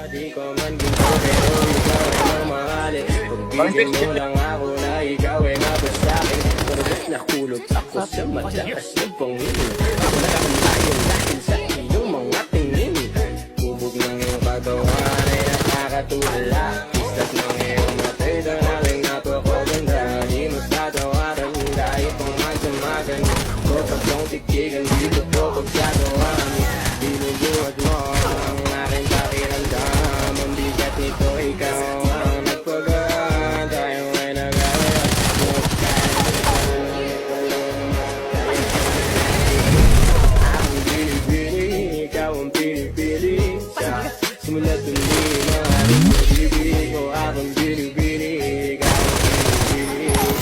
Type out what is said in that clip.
Di ko man ginto pero ikaw ay mamahalin. Pagbigyan mo lang ako na ikaw ay mapasakin. Pagkat nakulog ako sa mataas na pangin. Ako na lang tayo dahil sa iyong mga tingin. Bubog ng iyong katawan ay nakakatulala. Istas ng iyong matay na naling napakaganda. Di mas tatawaran kahit kung magsamagan. Kapag yung tikigan dito po pagsagawan. Binubuhat mo ang aking pakiramdam. Ang bigat nito ikaw ang nagpagaan. Tayo ay nag-away at akong binibili, ikaw ang pinipili. Sa simulat tuloy na aking pag-ibig ko. Akong binibili, ikaw ang pinipili.